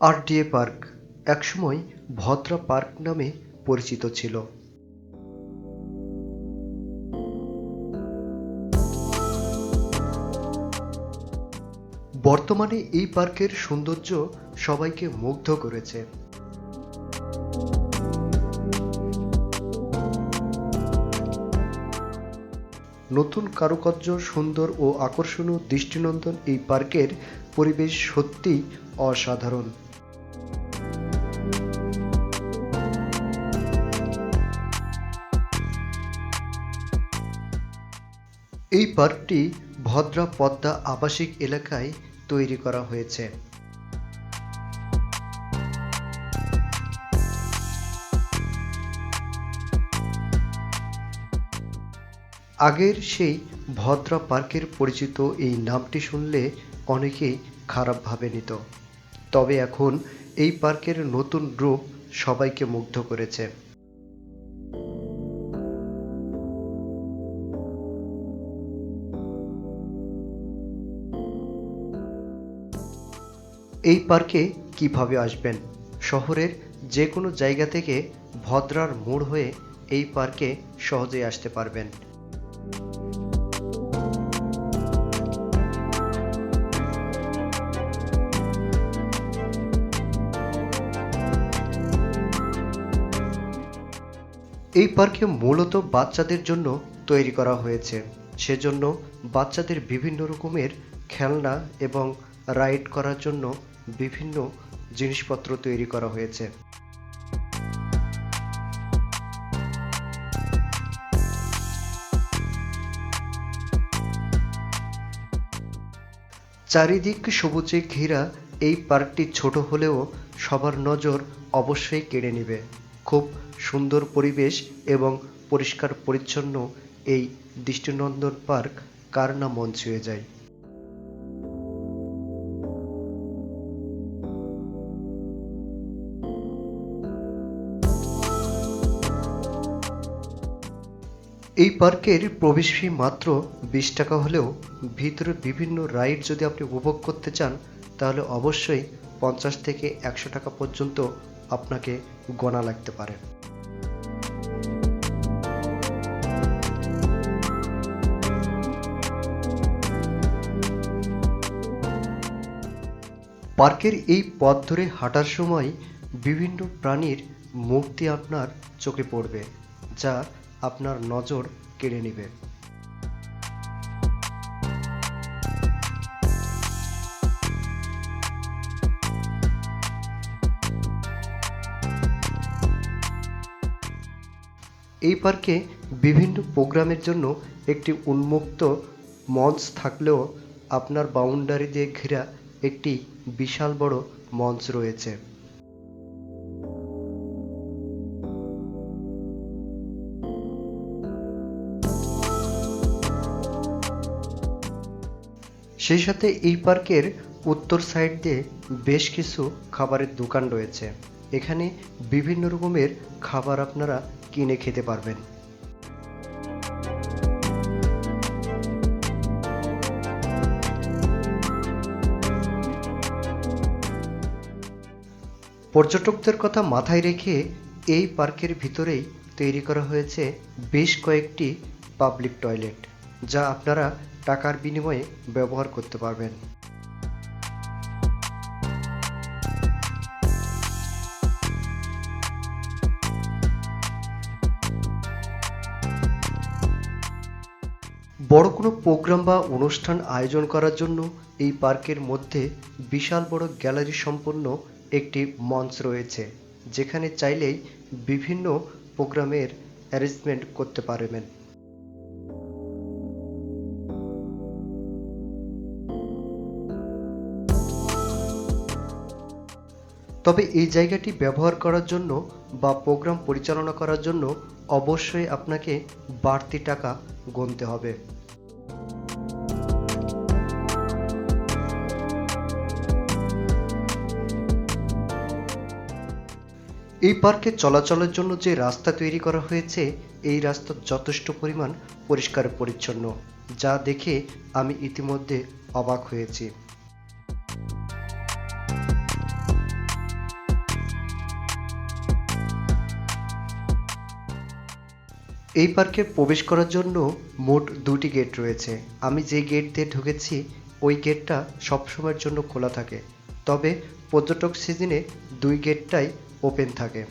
RDA park একসময় ভদ্রা park নামে পরিচিত ছিল। বর্তমানে এই পার্কের সৌন্দর্য সবাইকে মুগ্ধ করেছে। নতুন কারুকার্য, সুন্দর ও আকর্ষণীয় দৃষ্টিনন্দন এই পার্কের পরিবেশ সত্যিই অসাধারণ। এই পার্কটি ভদ্রা পদ্মা আবাসিক এলাকায় তৈরি করা হয়েছে। আগের সেই ভদ্রা পার্কের পরিচিত এই নামটি শুনলে অনেকেই খারাপভাবে নিত, তবে এখন এই পার্কের নতুন রূপ সবাইকে মুগ্ধ করেছে। এই পার্কে কিভাবে আসবেন? শহরের যে কোনো জায়গা থেকে ভদ্রার মোড় হয়ে এই পার্কে সহজেই আসতে পারবেন। এই পার্কে মূলত বাচ্চাদের জন্য তৈরি করা হয়েছে, সেজন্য বাচ্চাদের বিভিন্ন রকমের খেলনা এবং রাইড করার জন্য বিভিন্ন জিনিসপত্র তৈরি করা হয়েছে। চারিদিক সবুজে ঘেরা এই পার্কটি ছোট হলেও সবার নজর অবশ্যই কেড়ে নেবে। খুব সুন্দর পরিবেশ এবং পরিষ্কার পরিচ্ছন্ন এই দৃষ্টিনন্দন পার্ক কার না মন ছুঁয়ে যায়। এই পার্কের প্রবেশ ফি মাত্র 20 টাকা হলেও ভিতরে বিভিন্ন রাইড যদি আপনি উপভোগ করতে চান তাহলে অবশ্যই 50 থেকে 100 টাকা পর্যন্ত আপনাকে গণা লাগতে পারে। পার্কের এই পথ ধরে হাঁটার সময় বিভিন্ন প্রাণীর মূর্তি আপনার চোখে পড়বে, যা আপনার নজর কেড়ে নেবে। এই পার্কে বিভিন্ন প্রোগ্রামের জন্য একটি উন্মুক্ত মঞ্চ থাকলেও আপনার বাউন্ডারি দিয়ে ঘেরা একটি বিশাল বড় মঞ্চ রয়েছে। সেই সাথে এই পার্কের উত্তর সাইড দিয়ে বেশ কিছু খাবারের দোকান রয়েছে। এখানে বিভিন্ন রকমের খাবার আপনারা কিনে খেতে পারবেন। পর্যটকদের কথা মাথায় রেখে এই পার্কের ভিতরেই তৈরি করা হয়েছে বেশ কয়েকটি পাবলিক টয়লেট, যা আপনারা টাকার বিনিময়ে ব্যবহার করতে পারবেন। বড় কোনো প্রোগ্রাম বা অনুষ্ঠান আয়োজন করার জন্য এই পার্কের মধ্যে বিশাল বড় গ্যালারি সম্পন্ন একটি মঞ্চ রয়েছে, যেখানে চাইলেই বিভিন্ন প্রোগ্রামের অ্যারেঞ্জমেন্ট করতে পারবেন। তবে এই জায়গাটি ব্যবহার করার জন্য বা প্রোগ্রাম পরিচালনা করার জন্য অবশ্যই আপনাকে বাড়তি টাকা গুনতে হবে। এই পার্কে চলাচলের জন্য যে রাস্তা তৈরি করা হয়েছে এই রাস্তা যথেষ্ট পরিমাণ পরিষ্কার পরিচ্ছন্ন, যা দেখে আমি ইতিমধ্যে অবাক হয়েছি। এই পার্কে প্রবেশ করার জন্য মোট 2টি গেট রয়েছে। আমি যে গেট দিয়ে ঢুকেছি ওই গেটটা সবসময়ের জন্য খোলা থাকে, তবে পর্যটক সিজনে 2 গেটটাই ওপেন থাকে।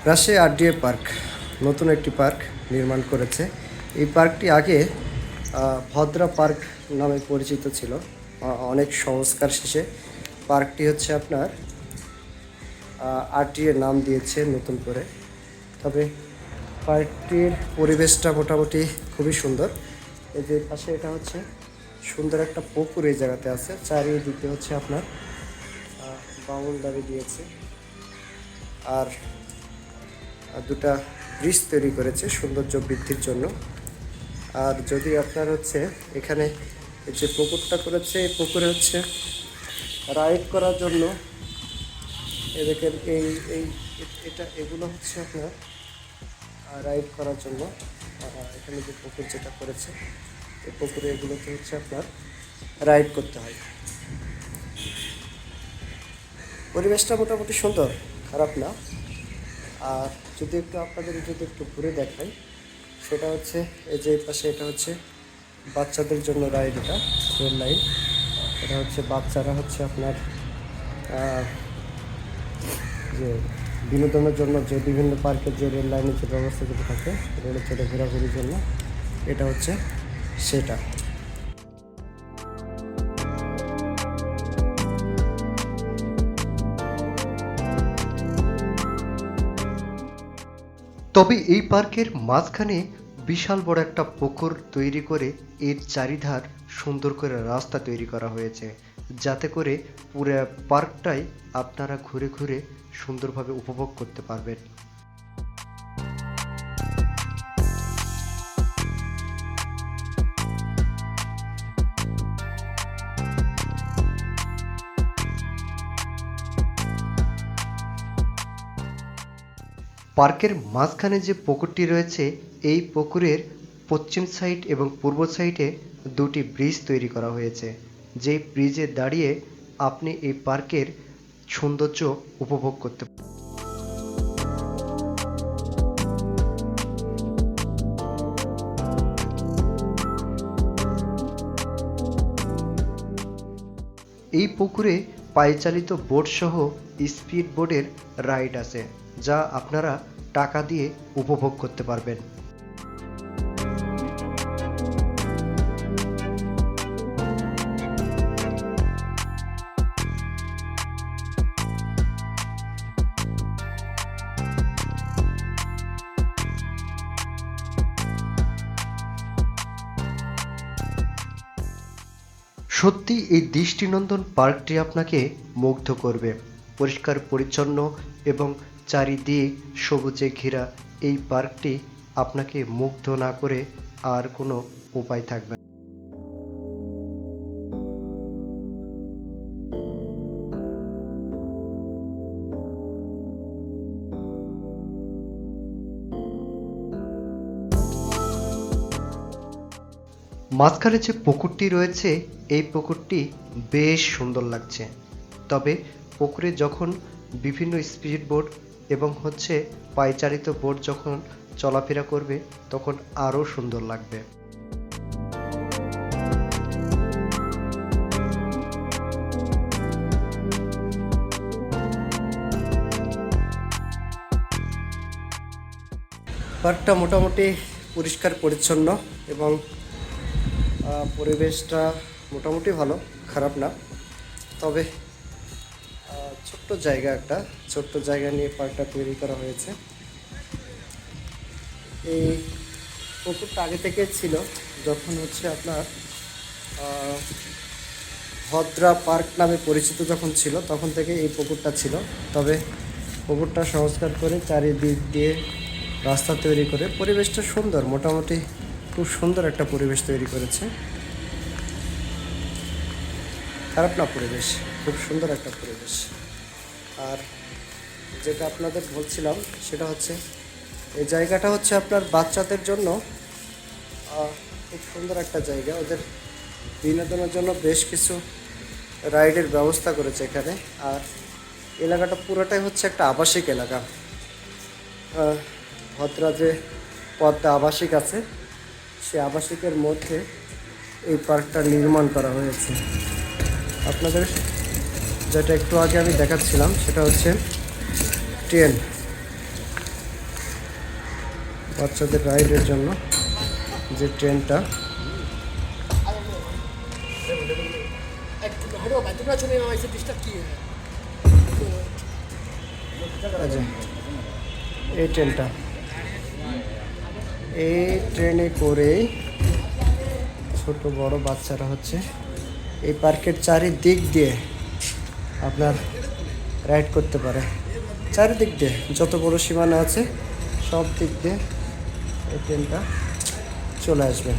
রাজশাহী আরডিএ পার্ক নতুন একটি পার্ক নির্মাণ করেছে। এই পার্কটি আগে ভদ্রা পার্ক নামে পরিচিত ছিল। অনেক সংস্কার শেষে পার্কটি হচ্ছে আপনার আরডিএ নাম দিয়েছে নতুন করে। তবে পার্কটির পরিবেশটা মোটামুটি খুবই সুন্দর। এই যে পাশে এটা হচ্ছে সুন্দর একটা পুকুর এই জায়গাতে আছে, চারিদিকে হচ্ছে আপনার বাউন্ডারি দিয়েছে, আর দুটা ব্রিজ তৈরি করেছে সৌন্দর্য বৃদ্ধির জন্য। আর যদি আপনার হচ্ছে এখানে যে পুকুরটা করেছে, এই পুকুরে হচ্ছে রাইড করার জন্য এদিকে এগুলো হচ্ছে আপনার রাইড করার জন্য। এখানে যে পুকুর যেটা করেছে, এই পুকুরে এগুলোতে হচ্ছে আপনার রাইড করতে হয়। পরিবেশটা মোটামুটি সুন্দর, খারাপ না। আর যদি আপনাদের একটু ঘুরে দেখাই, সেটা হচ্ছে এই যে পাশে এটা হচ্ছে বাচ্চাদের জন্য রাইড, এটা রেল লাইন। এটা হচ্ছে বাচ্চারা হচ্ছে আপনার যে বিনোদনের জন্য যে বিভিন্ন পার্কের যে রেল লাইনের যে ব্যবস্থাগুলো থাকে রেলে চড়ে ঘোরাঘুরির জন্য, এটা হচ্ছে সেটা। তবে এই পার্কের মাঝখানে বিশাল বড় একটা পুকুর তৈরি করে এর চারিধার সুন্দর করে রাস্তা তৈরি করা হয়েছে, যাতে করে পুরো পার্কটাই আপনারা ঘুরে ঘুরে সুন্দরভাবে উপভোগ করতে পারবেন। পার্কের মাঝখানে যে পুকুরটি রয়েছে, এই পুকুরের পশ্চিম সাইড এবং পূর্ব সাইডে 2টি ব্রিজ তৈরি করা হয়েছে, যে ব্রিজে দাঁড়িয়ে আপনি এই পার্কের সৌন্দর্য উপভোগ করতে পারেন। এই পুকুরে পায়চালিত বোট সহ স্পিড বোটের রাইড আছে, যা আপনারা টাকা দিয়ে উপভোগ করতে পারবেন। সত্যি এই দৃষ্টিনন্দন পার্কটি আপনাকে মুগ্ধ করবে। পরিষ্কার পরিচ্ছন্ন এবং চারিদিক সবুজে ঘেরা এই পার্কটি আপনাকে মুগ্ধ না করে আর কোনো উপায় থাকবে না। মাঝখানে যে পুকুরটি রয়েছে, এই পুকুরটি বেশ সুন্দর লাগছে। তবে পুকুরে যখন বিভিন্ন স্পিড বোট এবং হচ্ছে পায়চালিত বোট যখন চলাফেরা করবে, তখন আরও সুন্দর লাগবে। পার্কটা মোটামুটি পরিষ্কার পরিচ্ছন্ন এবং পরিবেশটা মোটামুটি ভালো, খারাপ না। তবে ছোট্ট জায়গা নিয়ে পার্কটা তৈরি করা হয়েছে। এই পুকুরটা আগে থেকে ছিল, যখন হচ্ছে আপনার ভদ্রা পার্ক নামে পরিচিত যখন ছিল, তখন থেকে এই পুকুরটা ছিল। তবে পুকুরটা সংস্কার করে চারিদিক দিয়ে রাস্তা তৈরি করে পরিবেশটা সুন্দর, মোটামুটি খুব সুন্দর একটা পরিবেশ তৈরি করেছে। খারাপ না, পরিবেশ খুব সুন্দর একটা পরিবেশ। আর যেটা আপনাদের বলছিলাম সেটা হচ্ছে এই জায়গাটা হচ্ছে আপনার বাচ্চাদের জন্য খুব সুন্দর একটা জায়গা। ওদের বিনোদনের জন্য বেশ কিছু রাইডের ব্যবস্থা করেছে এখানে। আর এলাকাটা পুরোটাই হচ্ছে একটা আবাসিক এলাকা। ভদ্রা যে পদ্মা আবাসিক আছে, সেই আবাসিকের মধ্যে এই পার্কটা নির্মাণ করা হয়েছে। আপনাদের যেটা একটু আগে আমি দেখাচ্ছিলাম সেটা হচ্ছে ট্রেন, বাচ্চাদের রাইডের জন্য যে ট্রেনটা। এই ট্রেনটা, এই ট্রেনে করেই ছোট বড় বাচ্চারা হচ্ছে এই পার্কের চারিদিক দিয়ে আপনার রাইড করতে পারে। চারিদিক দিয়ে যত বড় সীমানা আছে সব দিক দিয়ে এই ট্রেনটা চলে আসবে।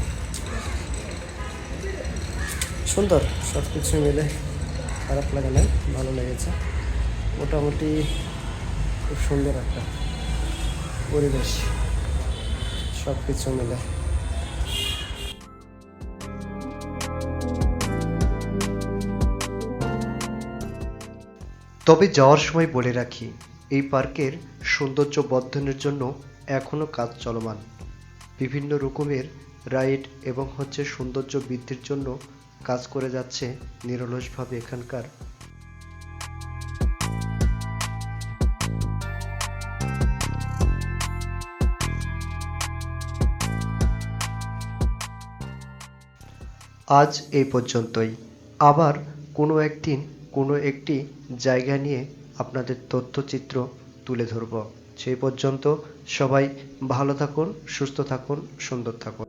সুন্দর, সব কিছু মিলে খারাপ লাগে না, ভালো লেগেছে। মোটামুটি খুব সুন্দর একটা পরিবেশ সব কিছু মিলে। তবে যাওয়ার সময় বলে রাখি, এই পার্কের সৌন্দর্য বর্ধনের জন্য এখনও কাজ চলমান। বিভিন্ন রকমের রাইড এবং সৌন্দর্য বৃদ্ধির জন্য কাজ করে যাচ্ছে নিরলসভাবে এখানকার। আজ এই পর্যন্তই। আবার কোনো একদিন কোনো একটি জায়গা নিয়ে আপনাদের তথ্যচিত্র তুলে ধরব। সেই পর্যন্ত সবাই ভালো থাকুন, সুস্থ থাকুন, সুন্দর থাকুন।